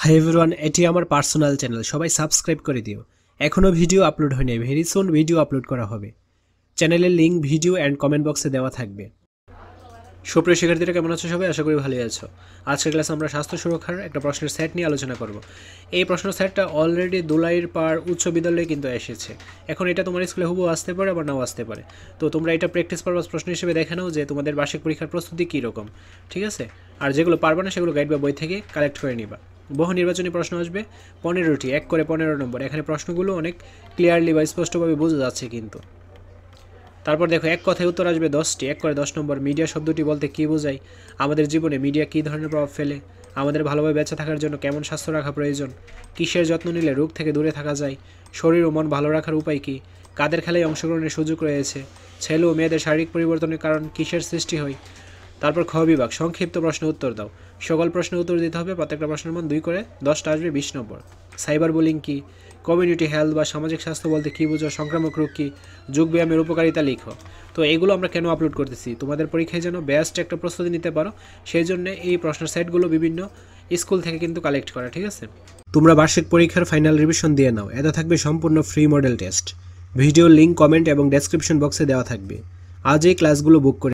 Hi everyone, এটি আমার personal channel, সবাই সাবস্ক্রাইব করে দিও। এখনও ভিডিও আপলোড হয়নি, ভেরি সুন ভিডিও আপলোড করা হবে। চ্যানেলের লিঙ্ক ভিডিও অ্যান্ড কমেন্ট বক্সে দেওয়া থাকবে। সুপ্রিয় শিক্ষার্থীরা, কেমন আছো সবাই? আশা করি ভালোই আছো। আজকের ক্লাসে আমরা স্বাস্থ্য সুরক্ষার একটা প্রশ্নের সেট নিয়ে আলোচনা করব। এই প্রশ্ন সেটটা অলরেডি দুলাইর পাড় উচ্চ বিদ্যালয়ে কিন্তু এসেছে। এখন এটা তোমার স্কুলে হুবহু আসতে পারে আবার নাও আসতে পারে। তো তোমরা এটা প্র্যাকটিস পারপাস প্রশ্ন হিসেবে দেখে নাও যে তোমাদের বার্ষিক পরীক্ষার প্রস্তুতি কী রকম, ঠিক আছে? আর যেগুলো পারবে না সেগুলো গাইড বা বই থেকে কালেক্ট করে নিবা। বহু নির্বাচনী প্রশ্ন আসবে 15টি, 1 করে 15 নম্বর। এখানে প্রশ্নগুলো অনেক ক্লিয়ারলি বা স্পষ্টভাবে বোঝা যাচ্ছে কিন্তু। তারপর দেখো, এক কথায় উত্তর আসবে 10টি, 1 করে 10 নম্বর। মিডিয়া শব্দটি বলতে কী বোঝায়? আমাদের জীবনে মিডিয়া কী ধরনের প্রভাব ফেলে? আমাদের ভালোভাবে বেঁচে থাকার জন্য কেমন স্বাস্থ্য রাখা প্রয়োজন? কিসের যত্ন নিলে রোগ থেকে দূরে থাকা যায়? শরীর ও মন ভালো রাখার উপায় কী? কাদের খেলায় অংশগ্রহণের সুযোগ রয়েছে? ছেলে ও মেয়েদের শারীরিক পরিবর্তনের কারণ কিসের সৃষ্টি হয়? তারপর খ বিভাগ, সংক্ষিপ্ত প্রশ্ন উত্তর দাও। সকল প্রশ্নের উত্তর দিতে হবে। প্রত্যেকটা প্রশ্নের মান 2 করে 10টা আসবে 20 নম্বর। সাইবার বুলিং কী? কমিউনিটি হেলথ বা সামাজিক স্বাস্থ্য বলতে কী বোঝো? সংক্রামক রোগ কী? যোগব্যায়ামের উপকারিতা লিখো। তো এগুলো আমরা কেন আপলোড করতেছি? তোমাদের পরীক্ষায় যেন বেস্ট একটা প্রস্তুতি নিতে পারো, সেই জন্য এই প্রশ্নের সেটগুলো বিভিন্ন স্কুল থেকে কিন্তু কালেক্ট করা, ঠিক আছে? তোমরা বার্ষিক পরীক্ষার ফাইনাল রিভিশন দিয়ে নাও। এতে থাকবে সম্পূর্ণ free model test. Video link comment এবং ডেসক্রিপশন বক্সে দেওয়া থাকবে। আজ এই ক্লাসগুলো বুক করে।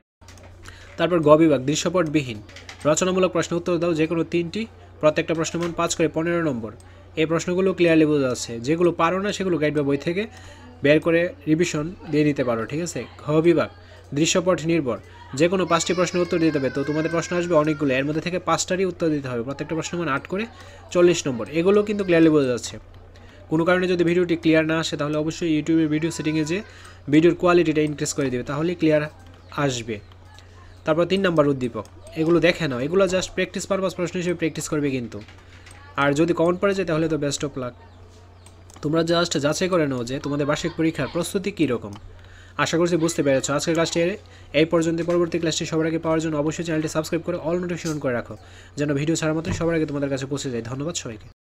তারপর গ বিভাগ, দৃশ্যপটবিহীন রচনামূলক প্রশ্ন উত্তর দাও, যে কোনো 3টি। প্রত্যেকটা প্রশ্নমান 5 করে 15 নম্বর। এই প্রশ্নগুলো ক্লিয়ারলি বোঝা যাচ্ছে। যেগুলো পারো না সেগুলো গাইড বা বই থেকে বের করে রিভিশন দিয়ে নিতে পারো, ঠিক আছে? ঘ বিভাগ, দৃশ্যপট নির্ভর যে কোনো 5টি প্রশ্নের উত্তর দিতে হবে। তো তোমাদের প্রশ্ন আসবে অনেকগুলো, এর মধ্যে থেকে 5টারই উত্তর দিতে হবে। প্রত্যেকটা প্রশ্নমান 8 করে 40 নম্বর। এগুলো কিন্তু ক্লিয়ারলি বোঝা যাচ্ছে। কোনো কারণে যদি ভিডিওটি ক্লিয়ার না আসে তাহলে অবশ্যই ইউটিউবের ভিডিও সেটিংয়ে যে ভিডিওর কোয়ালিটিটা ইনক্রিজ করে দেবে, তাহলেই ক্লিয়ার আসবে। তারপর 3 নম্বর উদ্দীপক, এগুলো দেখে নাও। এগুলো জাস্ট প্র্যাকটিস পারপাস প্রশ্ন হিসেবে প্র্যাকটিস করবে কিন্তু। আর যদি কমন পড়ে যায় তাহলে তো বেস্ট অফ লাক। তোমরা জাস্ট যাচাই করে নাও যে তোমাদের বার্ষিক পরীক্ষার প্রস্তুতি কীরকম। আশা করছি বুঝতে পেরেছো। আজকের ক্লাসটি এই পর্যন্ত। পরবর্তী ক্লাসটি সবার আগে পাওয়ার জন্য অবশ্যই চ্যানেলটি সাবস্ক্রাইব করে অল নোটিফিকেশন করে রাখো, যেন ভিডিও ছাড়া মাত্রই সবার আগে তোমাদের কাছে পৌঁছে যায়। ধন্যবাদ সবাইকে।